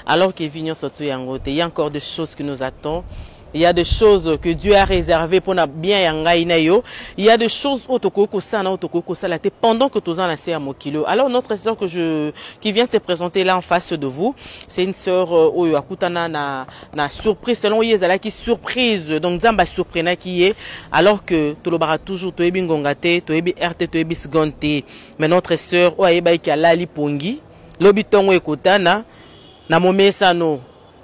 alors que Vignon Soto Yangote, il y a encore des choses qui nous attendent. Il y a des choses que Dieu a réservées pour nous bien yangaïnayo. Il y a des choses pendant que tous en à Mokilo. Alors notre sœur qui vient de se présenter là en face de vous, c'est une sœur Akutana na surprise selon Yezala qui surprise donc Zamba surprenant qui est alors que Tolobara toujours Toebi Ngongate, Toebi RT, Toebi Sgonte. Mais notre sœur Oayeba qui a Lali Pongi, Lobitongo Ekotana na Momesano.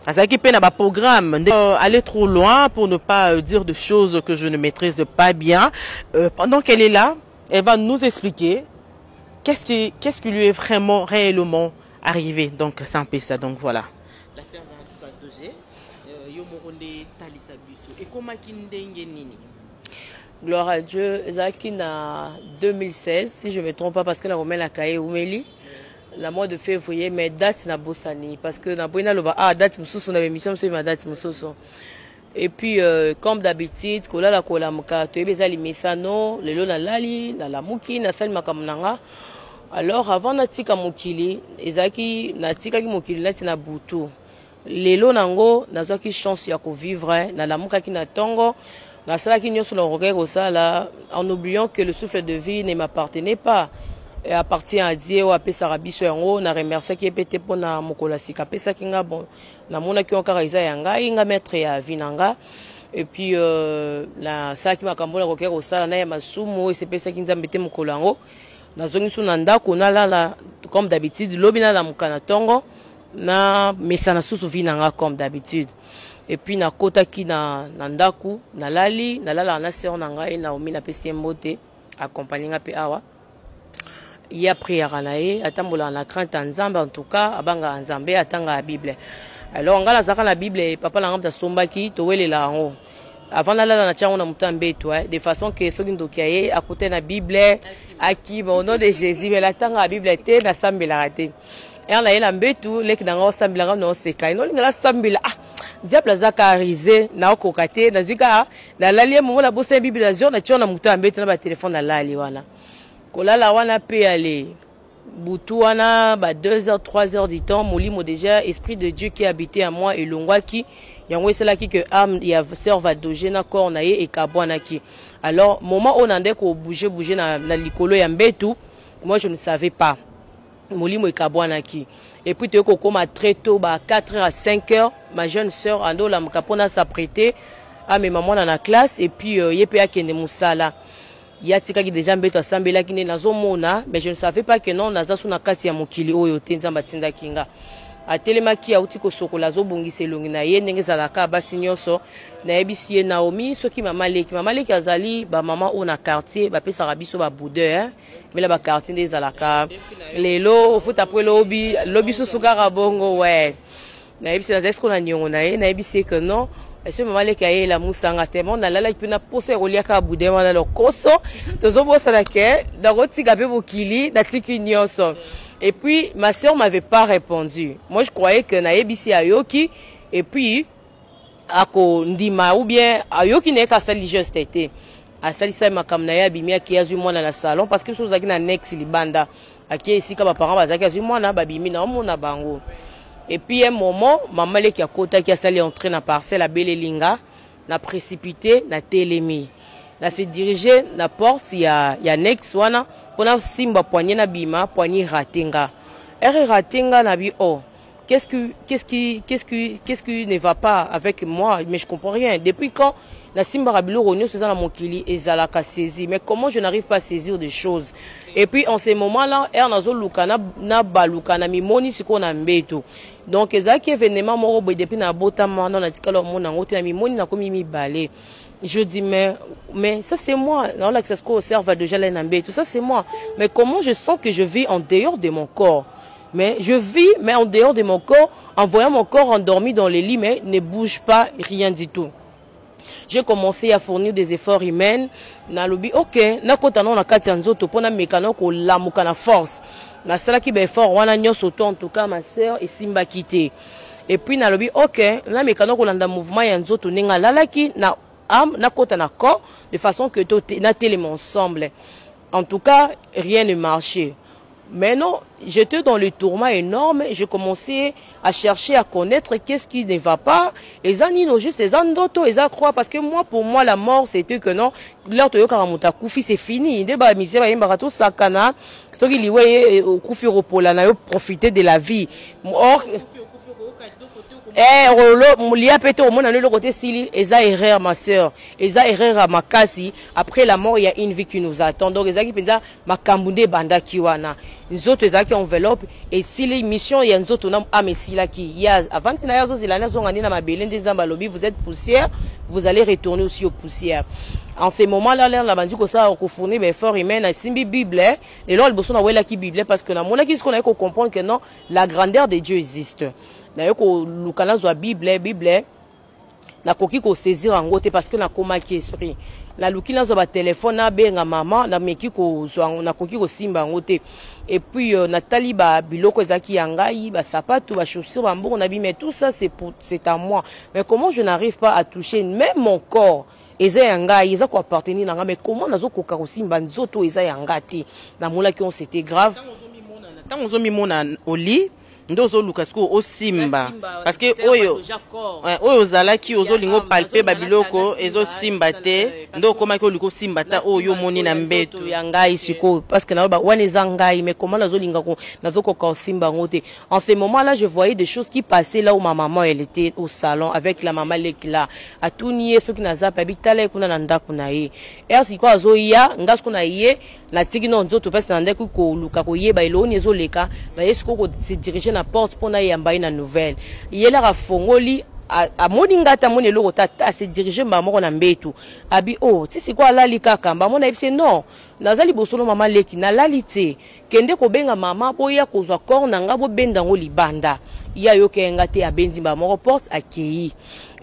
Azaki peine à programme aller trop loin pour ne pas dire de choses que je ne maîtrise pas bien. Pendant qu'elle est là, elle va nous expliquer qu'est-ce qui lui est vraiment réellement arrivé. Donc c'est un peu ça. Donc voilà. La sœur va doger. Yomoronde Talisa Biso. Et comment kindenge nini? Gloire à Dieu. Zaki na 2016 si je me trompe pas parce que la romaine a caillé Oumeli. La mois de février, mais date na bossani parce que na boina loba date mususu na émission c'est ma date mususu. Et puis comme d'habitude kola la kola muka to ebeza limesano lelo na lali na la muki na sali makamnanga. Alors avant na tika mukili ezaki na tika ki mukili na tina butu. Lelo nango nazwaki chance ya ko vivre na la muka ki na tongo na sala ki nyoso na rogego sala en oubliant que le souffle de vie ne m'appartenait pas. Et appartient à Dieu ou à Pesarabiso yango na remercie qui est pété pour na mokola sika pesa kinga bon na mona ki encore isa yanga inga maître ya vinanga et puis la ça qui makambola kokera osala na ya masumu et c'est pesa kinza mbete mokola yango na zongi su na ndako na la comme d'habitude lobi na la mukana tongo na mesana susu vinanga comme d'habitude et puis na kota ki na ndaku na lali na lala na sœur nanga et na omi na pesi mbote accompagner nga pe awa. Il y a prière à nae, atambola na crainte en Nzambe en tout cas, abanga Nzambe atanga la Bible. Alors on a la Bible, papa la ramta sombaki, towele la ngo. Avant la na tia on a mutambe toi, de façon que ceux qui ndokiaye à côté na Bible, aki au nom de Jésus, mais la tanga la Bible était na sambela raté. Et on a eu l'ambetu, lek na ngo sambela no seka, no linga la sambela. Diable zakarisé na okokate, na zika na lalie momo la bosse Bible la zone na tia on a mutambe na ba téléphone na lali wana. Kolala wana pe aller butu wana ba 2h 3h du temps molimo déjà esprit de Dieu qui habitait à moi et longwaki yango c'est là qui que âme ya sœur va doger na corps na ye et kabwana ki. Alors moment on andait ko bouger na likolo ya mbetu moi je ne savais pas molimo et kabwana ki. Et puis tu koma très tôt ba 4h à 5h ma jeune sœur ando la mkapona s'apprêter à mes mamans dans la classe et puis yepe akende musala. Il y a déjà mbeto asambela kine nazomona mais je ne savais pas que non naza suna kati ya mokili oyo tenzamba tinda kinga atelema ki auti ko sokola zo bongise longi na ye ndenge zalaka basi nyonso na yebisi ye Naomi soki mama leki azali ba mama ona quartier ba pesa rabiso ba boudeur mais la ba quartier des zalaka lelo ofuta po lobi susuka rabongo ouais na yebisi na zesko na nyongo na ye na yebisi que non. Et ce moment là qu'il y a la moussanga tellement dans la qui na posé rolia ka boudé dans le koso tozo bossa la ke da roti gabe bokili da tiki nyonso. Et puis ma sœur m'avait pas répondu. Moi je croyais que na yebisi ayoki et puis ako ndima ou bien ayoki ne ka sali juste été a sali sa makamna ya bimia ki azu mwana na salon parce que soza na next libanda aki ici ka ba parents bazaki azu mwana babimi na mona bango. Et puis un moment, maman qui a kota qui a sali entrer dans la parcelle à Belelinga, n'a précipité, n'a télémi. N'a fait diriger la porte, il y a next wana, pour na simba poignet na bima, poignet ratinga. Er ratinga na bi oh. Qu'est-ce qui ne va pas avec moi? Mais je comprends rien. Depuis quand la simba rabilo ronyo c'est dans mon kili et zalaka saisi. Mais comment je n'arrive pas à saisir des choses? Et puis en ce moment-là, nazo lukana na balukana mi moni siko na mbeto. Donc ezaki événement moko boy depuis na botama na tikalo mona ngote na mi moni na komi mi balé. Je dis mais ça c'est moi. Non là que ça se conserve de jalé na mbeto. Ça c'est moi. Mais comment je sens que je vis en dehors de mon corps? Mais je vis, mais en dehors de mon corps, en voyant mon corps endormi dans les lits, mais ne bouge pas, rien du tout. J'ai commencé à fournir des efforts humains. Na lobi, ok, na kota na kati nzoto pona mekano ko lamuka na force. Na sala ki be effort wana nyoso to en tout cas ma sœur et simba quitté. Et puis na lobi, ok, na mekano ko landa mouvement ya nzoto ninga lalaki na am na kota na corps de façon que to na télé ensemble. En tout cas, rien ne marchait. Mais non, j'étais dans le tourment énorme. J'ai commencé à chercher à connaître qu'est-ce qui ne va pas. Et ça, non, juste les andoto, et ça croit. Parce que moi, pour moi, la mort, c'était que non, l'heure de Karamuta Koufi, c'est fini. Des bah, misé, bah, barato, sakana. Ce qui lui, ouais, au Koufi, Ropola, n'a profité de la vie. Or, Moulia pété au monde dans le côté Sili, eza erreur ma sœur, eza erreur à ma kasi. Après la mort, il y a une vie qui nous attend. Donc eza qui penza makambunde banda kiwana. Nous autres eza qui enveloppe et si les missions il y a nous autres on a amesila qui y a avant tina yazo zilana zongani na mabelende des zambalobi, vous êtes poussière, vous allez retourner aussi aux poussières. En ce moment-là, la bandi ko ça ko fournir ben fort humain na simbi bible et là le bosso na wela ki bible parce que na mona qui ce qu'on a ko comprendre que non, la grandeur de Dieu existe. D'ailleurs ko lukana zo bible na koki ko saisir en gote parce que na koma ki esprit na lukina zo ba téléphone na benga maman na meki ko zo na koki ko simba ngote et puis na taliba biloko ezaki yangai ba sapato ba chaussures ba mbongo na bi mais tout ça c'est à moi. Mais comment je n'arrive pas à toucher même mon corps? Eza yanga eza ko appartenir nanga mais comment nazo koka ko simba nzoto eza yanga te na mola ki on c'était grave tant on mi mona au lit ndozo lukasko o simba parce que oyo oyo zalaki ozo lingo palper babiloko ezo simba te ndo koma ko liko simba ta oyo moni na mbeto yanga isiko parce que na ba wana zangai mais comment nazo linga ko nazo ko ka simba ngote. En ce moment là je voyais des choses qui passaient là où ma maman elle était au salon avec la maman Lekila atunier ceux qui naza pa bitale kuna na ndako na ye et siko azo ya ngasko na ye la tiki non nzoto parce na ndeko ko luka ko yeba eloni ezo leka na yesko ko se diriger na porte pour na yamba na nouvelle yela ra fongoli a moninga ta moni loko ta se diriger maman na mbetu abi oh si c'est quoi la likaka maman na ipse non nazali bosolo mama leki na lalite kende ko benga mama boya ko zwa corps na ngabo benda ngo libanda ya yo kenga te abendi ba moko porte akei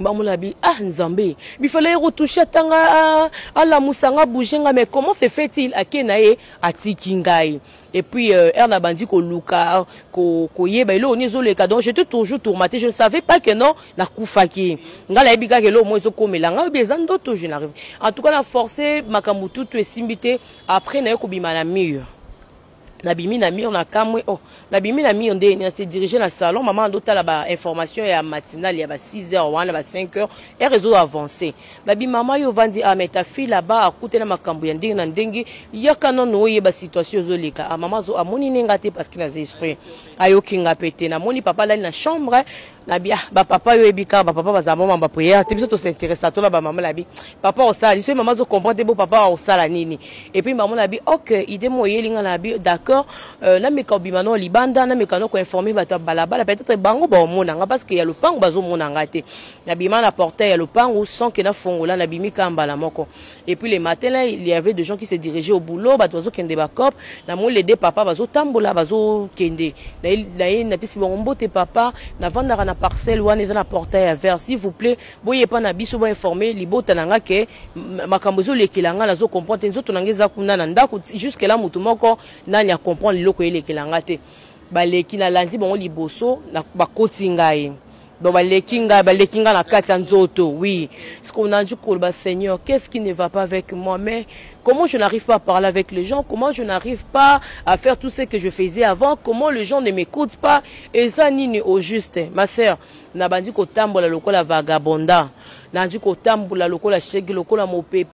mbamona bi ah nzambe bi fallait retoucher tanga ala musanga bougenga mais comment fait-il akenae atiki ngai. Et puis na bandi ko luka ko yeba ilo onizo le cas donc j'étais toujours tourmenté, je ne savais pas que non na kufaki ngala ebika ke lo mo zo komela nga bezando to je n'arrive en tout cas la forcer makamutu to esimbité après na ko bima na mur na bimi na mur na kamwe oh na bimi na mur nde na se diriger na salon maman ndo tala ba information ya matinale ya ba 6h wana ba 5h et réseau avancé na bi maman yo vandi a mais ta fille là-bas akute na makambo ya ndenge na ndenge yaka nono ye ba situation zo leka a maman zo amoni nenga te parce que na esprit ayo kinga pété na moni papa là na chambre na bia ba papa yo ebika ba papa bazama mamba prière te biso to s'intéresse à toi ba maman la bi papa o sala so maman zo comprendre bo papa o sala nini et puis maman la bi OK idée mo yelinga na bi d'accord na mekobima no libanda na mekano ko informer bato balabala peut-être bango ba monanga parce que ya lupango bazo monanga te na bima na portail ya lupango sans que na fongola na bimi kamba la moko. Et puis les matins là il y avait des gens qui se dirigeaient au boulot bato bazo kende ba cop na mo les deux papa bazo tambola bazo kende na pisi bongo te papa na vanda na parcelle wana eza na portail vert s'il vous plaît boye pa na biso ba informer libota nanga ke makambozo lekilanga nazo comprendre nzoto nangeza kuna na ndako jusque là mutu moko nani a comprendre loko elekilanga te baleki na landi bongo liboso na bakoti ngai donc balekinga na kati ya nzoto oui ce qu'on a dit pour le Seigneur qu'est-ce qui ne va pas avec moi mais comment je n'arrive pas à parler avec les gens, comment je n'arrive pas à faire tout ce que je faisais avant, comment les gens ne m'écoutent pas et ça ni au juste ma sœur na bandi ko tambola lokola vagabonda na ndi ko tambola lokola shege lokola mopepe